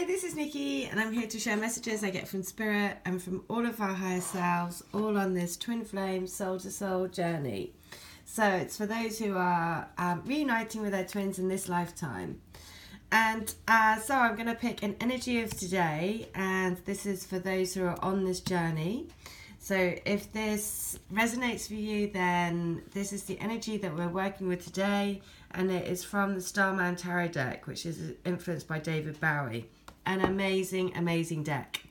this is Nikki, and I'm here to share messages I get from Spirit and from all of our higher selves, all on this twin flame soul to soul journey. So it's for those who are reuniting with their twins in this lifetime. And so I'm going to pick an energy of today, and this is for those who are on this journey. So if this resonates for you, then this is the energy that we're working with today, and it is from the Starman Tarot deck, which is influenced by David Bowie. An amazing, amazing deck.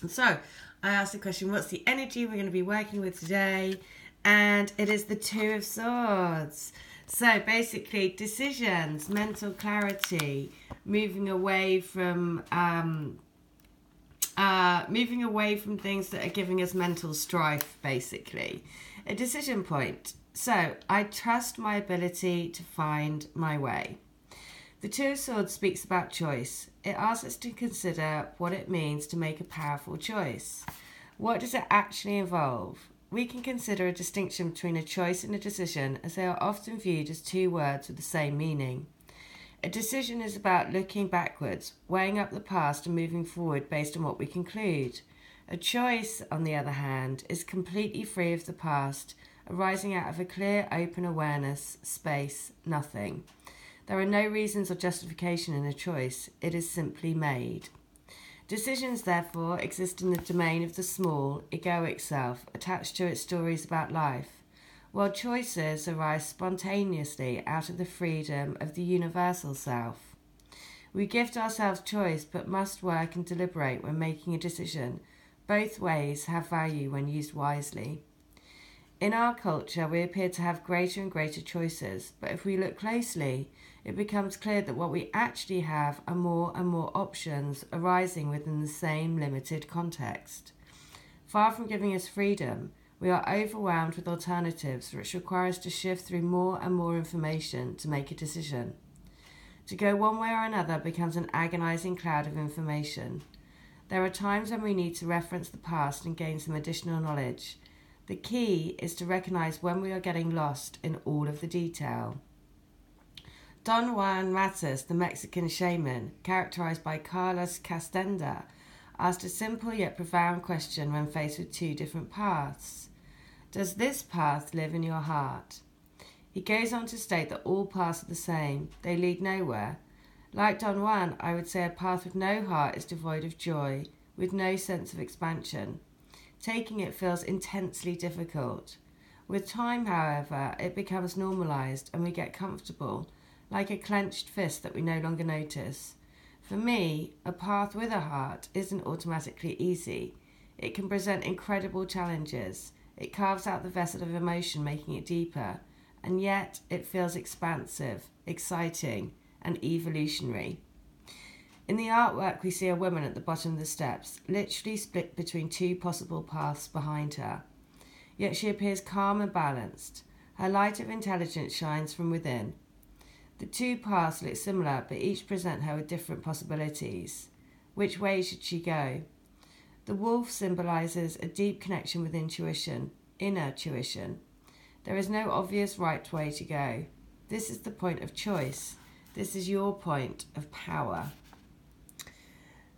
And so I asked the question, what's the energy we're going to be working with today? And it is the Two of Swords. So basically, decisions, mental clarity, moving away from things that are giving us mental strife, basically. A decision point. So, I trust my ability to find my way. The Two of Swords speaks about choice. It asks us to consider what it means to make a powerful choice. What does it actually involve? We can consider a distinction between a choice and a decision, as they are often viewed as two words with the same meaning. A decision is about looking backwards, weighing up the past and moving forward based on what we conclude. A choice, on the other hand, is completely free of the past, arising out of a clear, open awareness, space, nothing. There are no reasons or justification in a choice. It is simply made. Decisions, therefore, exist in the domain of the small, egoic self, attached to its stories about life, while choices arise spontaneously out of the freedom of the universal self. We gift ourselves choice, but must work and deliberate when making a decision. Both ways have value when used wisely. In our culture, we appear to have greater and greater choices, but if we look closely, it becomes clear that what we actually have are more and more options arising within the same limited context. Far from giving us freedom, we are overwhelmed with alternatives which require us to sift through more and more information to make a decision. To go one way or another becomes an agonizing cloud of information. There are times when we need to reference the past and gain some additional knowledge. The key is to recognize when we are getting lost in all of the detail. Don Juan Matus, the Mexican shaman, characterized by Carlos Castenda, asked a simple yet profound question when faced with two different paths. Does this path live in your heart? He goes on to state that all paths are the same. They lead nowhere. Like Don Juan, I would say a path with no heart is devoid of joy, with no sense of expansion. Taking it feels intensely difficult. With time, however, it becomes normalized and we get comfortable, like a clenched fist that we no longer notice. For me, a path with a heart isn't automatically easy. It can present incredible challenges. It carves out the vessel of emotion, making it deeper, and yet it feels expansive, exciting, and evolutionary. In the artwork, we see a woman at the bottom of the steps, literally split between two possible paths behind her. Yet she appears calm and balanced. Her light of intelligence shines from within. The two paths look similar, but each present her with different possibilities. Which way should she go? The wolf symbolizes a deep connection with intuition, inner tuition. There is no obvious right way to go. This is the point of choice. This is your point of power.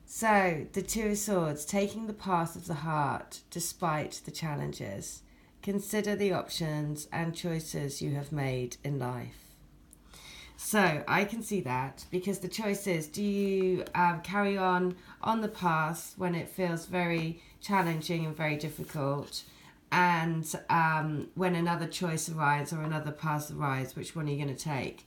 So, the Two of Swords, taking the path of the heart despite the challenges. Consider the options and choices you have made in life. So, I can see that because the choice is, do you carry on the path when it feels very challenging and very difficult? And when another choice arises or another path arises, which one are you going to take?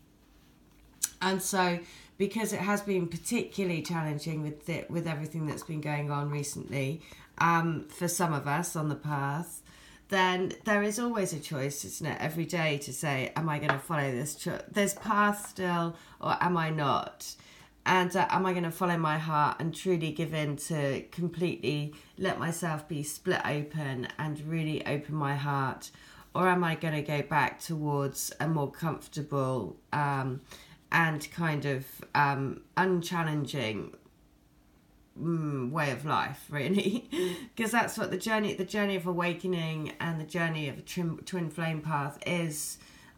And so, because it has been particularly challenging with everything that's been going on recently, for some of us on the path, then there is always a choice, isn't it, every day to say, am I going to follow this path still, or am I not? And am I going to follow my heart and truly give in to completely let myself be split open and really open my heart? Or am I going to go back towards a more comfortable and kind of unchallenging way of life, really? Because that's what the journey of awakening and the journey of a twin flame path is.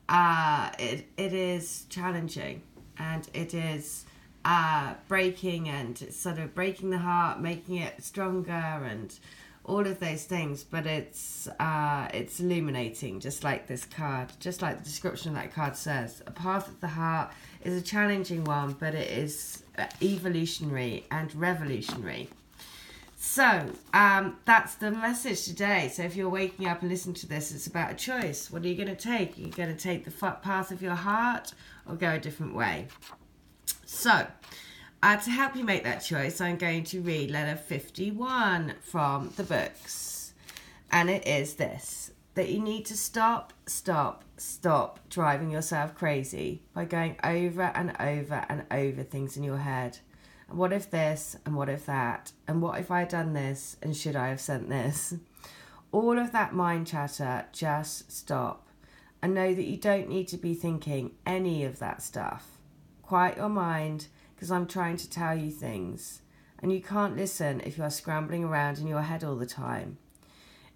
It is challenging, and it is breaking, and it's sort of breaking the heart, making it stronger, and all of those things. But it's illuminating, just like this card, just like the description of that card says. A path of the heart is a challenging one, but it is evolutionary and revolutionary. So that's the message today. So if you're waking up and listening to this, it's about a choice. What are you going to take? Are you going to take the path of your heart or go a different way? So to help you make that choice, I'm going to read letter 51 from the books. And it is this: that you need to stop driving yourself crazy by going over and over and over things in your head. And what if this, and what if that, and what if I had done this, and should I have sent this? All of that mind chatter, just stop. And know that you don't need to be thinking any of that stuff. Quiet your mind, because I'm trying to tell you things. And you can't listen if you are scrambling around in your head all the time.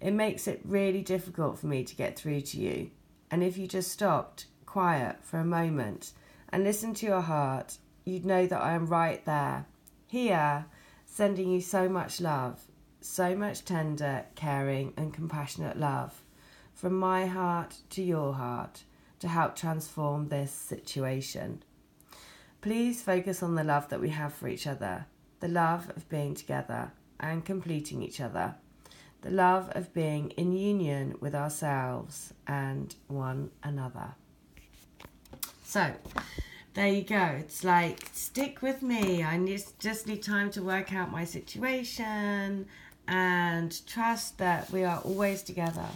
It makes it really difficult for me to get through to you. And if you just stopped, quiet for a moment, and listen to your heart, you'd know that I am right there, here, sending you so much love, so much tender, caring and compassionate love, from my heart to your heart, to help transform this situation. Please focus on the love that we have for each other, the love of being together and completing each other, the love of being in union with ourselves and one another. So, there you go. It's like, stick with me. I just need time to work out my situation and trust that we are always together.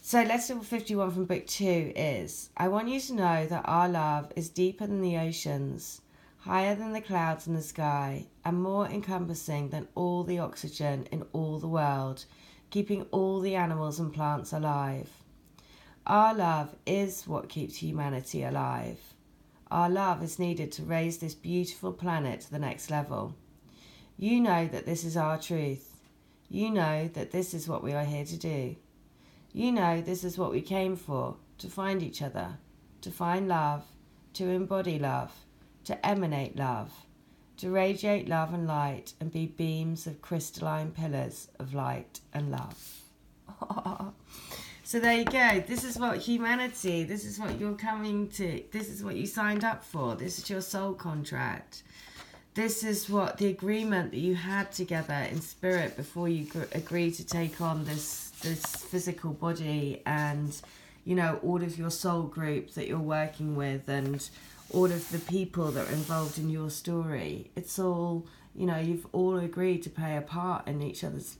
So lesson 51 from book 2 is, I want you to know that our love is deeper than the oceans, higher than the clouds in the sky, and more encompassing than all the oxygen in all the world, keeping all the animals and plants alive. Our love is what keeps humanity alive. Our love is needed to raise this beautiful planet to the next level. You know that this is our truth. You know that this is what we are here to do. You know this is what we came for, to find each other, to find love, to embody love, to emanate love, to radiate love and light and be beams of crystalline pillars of light and love. So there you go. This is what humanity, this is what you're coming to, this is what you signed up for. This is your soul contract. This is what the agreement that you had together in spirit before you agreed to take on this physical body, and, you know, all of your soul group that you're working with and all of the people that are involved in your story. It's all, you know, you've all agreed to play a part in each other's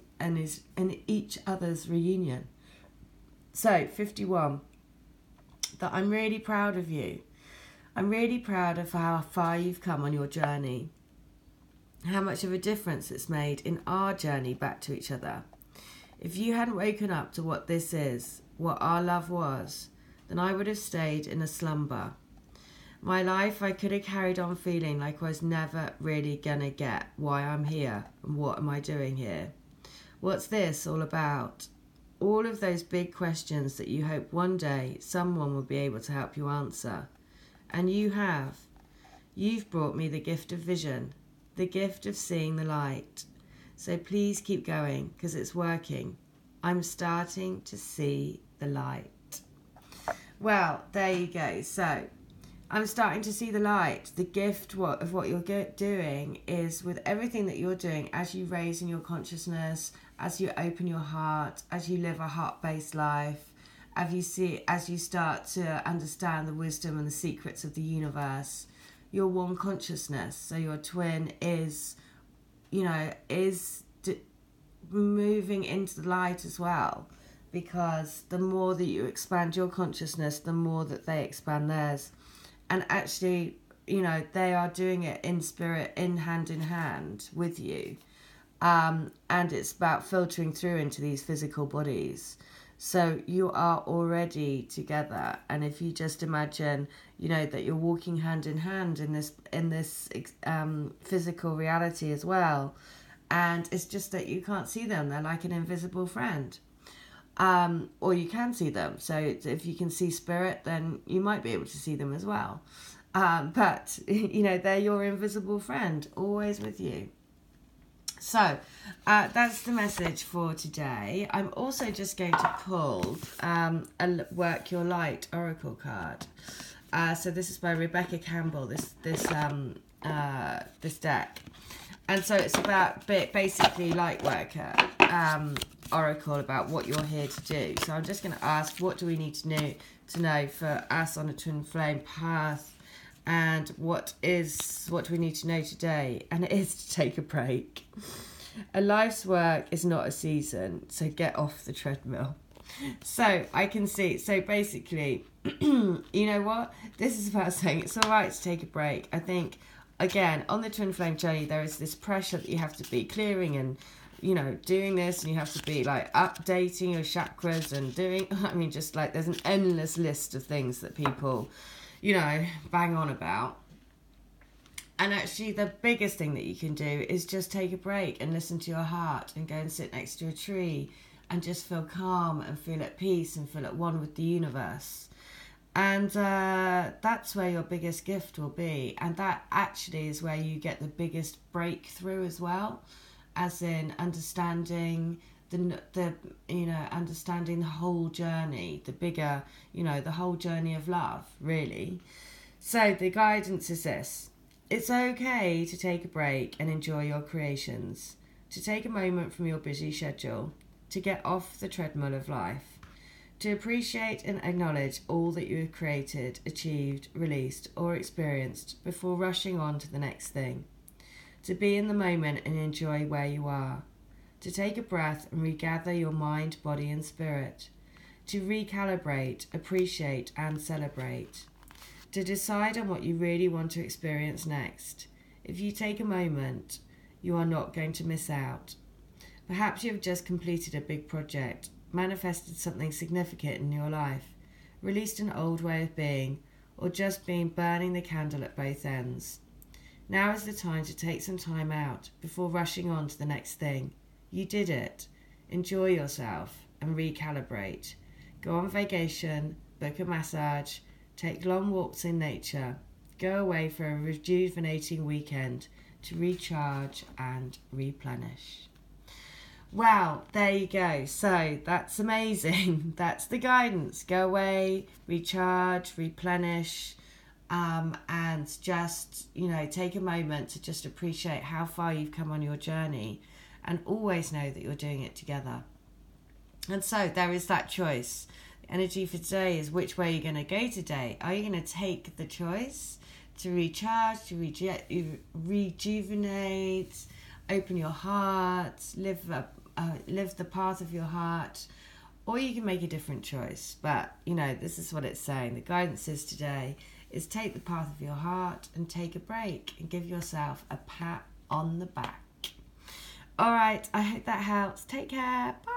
reunion. So, 51, that I'm really proud of you. I'm really proud of how far you've come on your journey. How much of a difference it's made in our journey back to each other. If you hadn't woken up to what this is, what our love was, then I would have stayed in a slumber. My life, I could have carried on feeling like I was never really gonna get why I'm here and what am I doing here. What's this all about? All of those big questions that you hope one day someone will be able to help you answer. And you have. You've brought me the gift of vision, the gift of seeing the light. So please keep going, because it's working. I'm starting to see the light. Well, there you go. So I'm starting to see the light. The gift of what you're doing is, with everything that you're doing, as you raise in your consciousness, as you open your heart, as you live a heart-based life, as you start to understand the wisdom and the secrets of the universe, your one consciousness, so your twin is, you know, moving into the light as well, because the more that you expand your consciousness, the more that they expand theirs. And actually, you know, they are doing it in spirit, in hand with you. And it's about filtering through into these physical bodies. So you are already together. And if you just imagine, you know, that you're walking hand in hand in this physical reality as well. And it's just that you can't see them. They're like an invisible friend. Or you can see them. So if you can see spirit, then you might be able to see them as well. But, you know, they're your invisible friend, always with you. So, that's the message for today. I'm also just going to pull a Work Your Light Oracle card. So this is by Rebecca Campbell, this deck. And so it's about basically light worker oracle, about what you're here to do. So I'm just going to ask, what do we need to know for us on a twin flame path, and what do we need to know today? And it is to take a break. A life's work is not a season, so get off the treadmill. So I can see, so basically, you know what? This is about saying it's all right to take a break. I think, again, on the twin flame journey, there is this pressure that you have to be clearing and, you know, doing this, and you have to be like updating your chakras and doing, I mean, just like there's an endless list of things that people, you know, bang on about. And actually the biggest thing that you can do is just take a break and listen to your heart, and go and sit next to a tree and just feel calm and feel at peace and feel at one with the universe. And that's where your biggest gift will be. And that actually is where you get the biggest breakthrough as well, as in understanding understanding the whole journey, the bigger, you know, the whole journey of love, really. So the guidance is this: it's okay to take a break and enjoy your creations, to take a moment from your busy schedule, to get off the treadmill of life, to appreciate and acknowledge all that you have created, achieved, released, or experienced before rushing on to the next thing, to be in the moment and enjoy where you are, to take a breath and regather your mind, body, and spirit, to recalibrate, appreciate, and celebrate, to decide on what you really want to experience next. If you take a moment, you are not going to miss out. Perhaps you have just completed a big project, manifested something significant in your life, released an old way of being, or just been burning the candle at both ends. Now is the time to take some time out before rushing on to the next thing. You did it. Enjoy yourself and recalibrate. Go on vacation, book a massage, take long walks in nature, go away for a rejuvenating weekend to recharge and replenish. Well, there you go. So that's amazing. That's the guidance. Go away, recharge, replenish, and just, you know, take a moment to just appreciate how far you've come on your journey, and always know that you're doing it together. And so there is that choice. The energy for today is, which way you're going to go today. Are you going to take the choice to recharge, to rejuvenate, open your heart, live the path of your heart, or you can make a different choice? But, you know, this is what it's saying. The guidance is today is take the path of your heart and take a break and give yourself a pat on the back. All right, I hope that helps. Take care. Bye.